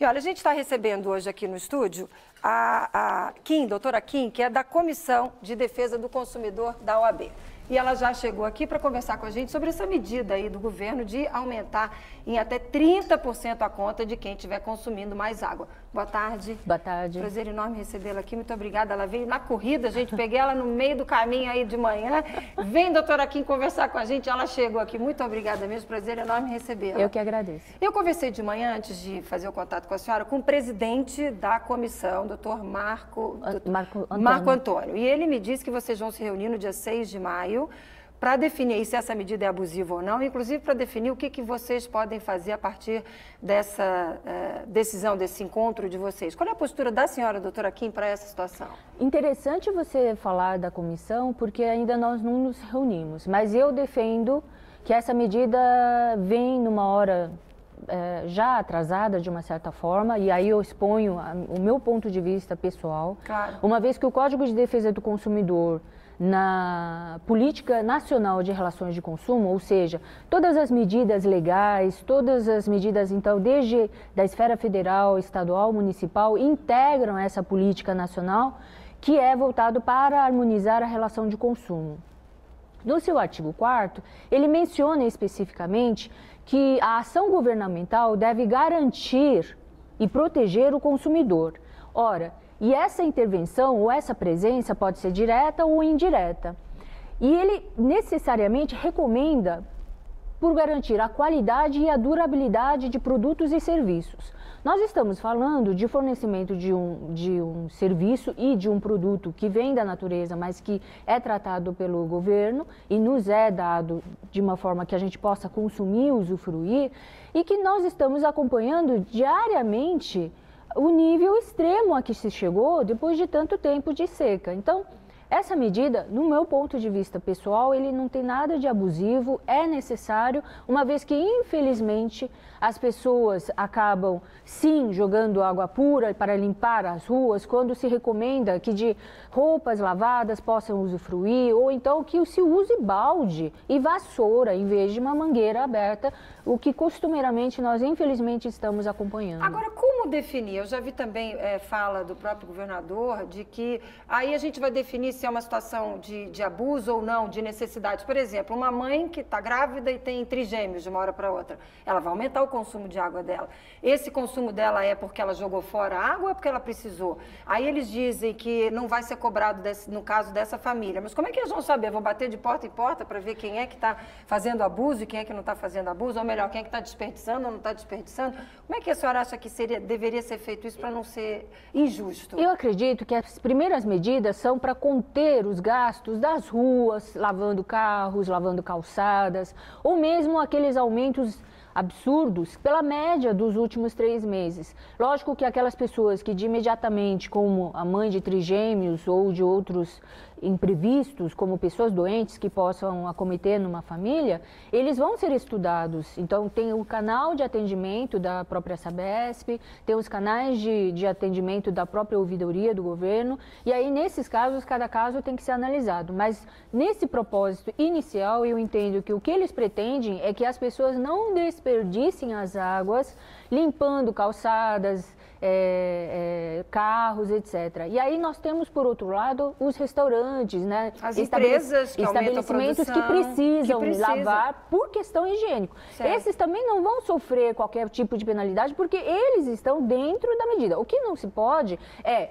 olha, a gente está recebendo hoje aqui no estúdio a Kim, doutora Kim, que é da Comissão de Defesa do Consumidor da OAB. E ela já chegou aqui para conversar com a gente sobre essa medida aí do governo de aumentar em até 30% a conta de quem estiver consumindo mais água. Boa tarde. Boa tarde. Prazer enorme recebê-la aqui, muito obrigada. Ela veio na corrida, gente, peguei ela no meio do caminho aí de manhã. Vem, doutora Kim, conversar com a gente, ela chegou aqui. Muito obrigada mesmo, prazer enorme recebê-la. Eu que agradeço. Eu conversei de manhã, antes de fazer o contato com a senhora, com o presidente da comissão, doutor Marco Antônio. E ele me disse que vocês vão se reunir no dia 6 de maio para definir se essa medida é abusiva ou não, inclusive para definir o que vocês podem fazer a partir dessa decisão, desse encontro de vocês. Qual é a postura da senhora, doutora Kim, para essa situação? Interessante você falar da comissão, porque ainda nós não nos reunimos, mas eu defendo que essa medida vem numa hora já atrasada, de uma certa forma, e aí eu exponho o meu ponto de vista pessoal. Claro. Uma vez que o Código de Defesa do Consumidor, na Política Nacional de Relações de Consumo, ou seja, todas as medidas legais, todas as medidas, então, desde da esfera federal, estadual, municipal, integram essa política nacional, que é voltado para harmonizar a relação de consumo. No seu artigo 4º, ele menciona especificamente que a ação governamental deve garantir e proteger o consumidor. Ora, e essa intervenção ou essa presença pode ser direta ou indireta. E ele necessariamente recomenda por garantir a qualidade e a durabilidade de produtos e serviços. Nós estamos falando de fornecimento de um serviço e de um produto que vem da natureza, mas que é tratado pelo governo e nos é dado de uma forma que a gente possa consumir, usufruir, e que nós estamos acompanhando diariamente o nível extremo a que se chegou depois de tanto tempo de seca. Então, essa medida, no meu ponto de vista pessoal, ele não tem nada de abusivo, é necessário, uma vez que, infelizmente, as pessoas acabam, sim, jogando água pura para limpar as ruas, quando se recomenda que de roupas lavadas possam usufruir, ou então que se use balde e vassoura, em vez de uma mangueira aberta, o que costumeiramente nós, infelizmente, estamos acompanhando. Agora, como definir? Eu já vi também fala do próprio governador de que aí a gente vai definir se é uma situação de abuso ou não, de necessidade. Por exemplo, uma mãe que está grávida e tem trigêmeos de uma hora para outra, ela vai aumentar o consumo de água dela. Esse consumo dela é porque ela jogou fora a água ou é porque ela precisou? Aí eles dizem que não vai ser cobrado no caso dessa família. Mas como é que eles vão saber? Vão bater de porta em porta para ver quem é que está fazendo abuso e quem é que não está fazendo abuso? Ou melhor, quem é que está desperdiçando ou não está desperdiçando? Como é que a senhora acha que deveria ser feito isso para não ser injusto? Eu acredito que as primeiras medidas são para conter os gastos das ruas, lavando carros, lavando calçadas, ou mesmo aqueles aumentos absurdos pela média dos últimos 3 meses. Lógico que aquelas pessoas que de imediatamente, como a mãe de trigêmeos ou de outros imprevistos, como pessoas doentes que possam acometer numa família, eles vão ser estudados. Então, tem o canal de atendimento da própria Sabesp, tem os canais de atendimento da própria ouvidoria do governo, e aí, nesses casos, cada caso tem que ser analisado. Mas, nesse propósito inicial, eu entendo que o que eles pretendem é que as pessoas não desperdicem as águas, limpando calçadas, carros, etc. E aí nós temos, por outro lado, os restaurantes, né? As empresas que estabelecimentos que precisam lavar por questão higiênica. Certo. Esses também não vão sofrer qualquer tipo de penalidade porque eles estão dentro da medida. O que não se pode é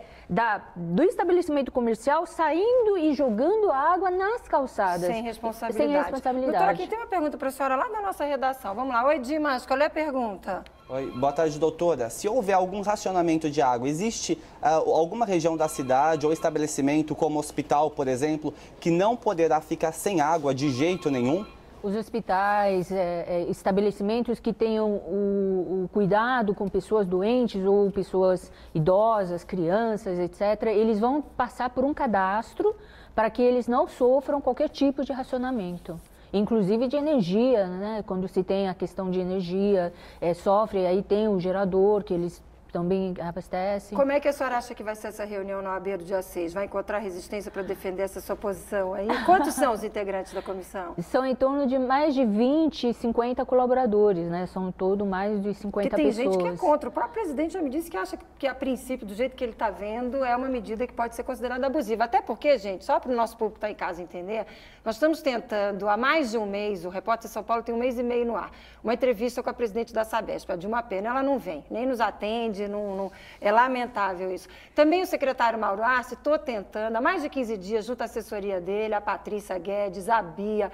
do estabelecimento comercial saindo e jogando água nas calçadas. Sem responsabilidade. Sem responsabilidade. Doutora, aqui tem uma pergunta para a senhora lá da nossa redação. Vamos lá. Oi, Dimas, qual é a pergunta? Oi, boa tarde, doutora. Se houver algum racionamento de água, existe alguma região da cidade ou estabelecimento, como hospital, por exemplo, que não poderá ficar sem água de jeito nenhum? Os hospitais, estabelecimentos que tenham o cuidado com pessoas doentes ou pessoas idosas, crianças, etc., eles vão passar por um cadastro para que eles não sofram qualquer tipo de racionamento. Inclusive de energia, né? Quando se tem a questão de energia, sofre, aí tem o gerador que eles também abastece. Como é que a senhora acha que vai ser essa reunião na OAB do dia 6? Vai encontrar resistência para defender essa sua posição aí? Quantos são os integrantes da comissão? São em torno de mais de 20, 50 colaboradores, né? São todo mais de 50 Porque tem pessoas. gente que é contra. O próprio presidente já me disse que acha que, a princípio, do jeito que ele está vendo, é uma medida que pode ser considerada abusiva. Até porque, gente, só para o nosso público estar em casa entender, nós estamos tentando, há mais de um mês, o Repórter São Paulo tem 1 mês e meio no ar, uma entrevista com a presidente da Sabesp, a Dilma Pena. Ela não vem, nem nos atende, é lamentável isso. Também o secretário Mauro Arce, estou tentando, há mais de 15 dias, junto à assessoria dele, a Patrícia Guedes, a Bia.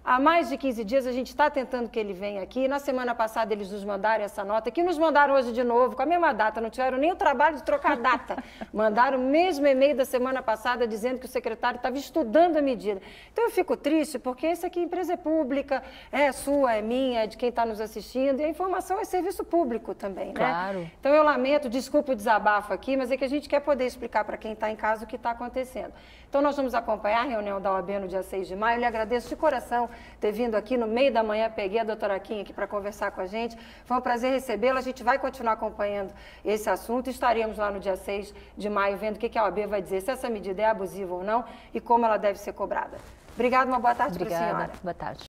Há mais de 15 dias a gente está tentando que ele venha aqui. Na semana passada eles nos mandaram essa nota, que nos mandaram hoje de novo, com a mesma data, não tiveram nem o trabalho de trocar data. Mandaram o mesmo e-mail da semana passada dizendo que o secretário estava estudando a medida. Então eu fico triste porque essa aqui empresa é pública, é sua, é minha, é de quem está nos assistindo, e a informação é serviço público também, né? Claro. Então eu lamento, desculpa o desabafo aqui, mas é que a gente quer poder explicar para quem está em casa o que está acontecendo. Então nós vamos acompanhar a reunião da OAB no dia 6 de maio. Eu lhe agradeço de coração ter vindo aqui no meio da manhã, peguei a doutora Kim aqui para conversar com a gente. Foi um prazer recebê-la. A gente vai continuar acompanhando esse assunto. Estaremos lá no dia 6 de maio vendo o que a OAB vai dizer, se essa medida é abusiva ou não e como ela deve ser cobrada. Obrigada, uma boa tarde para a senhora. Boa tarde.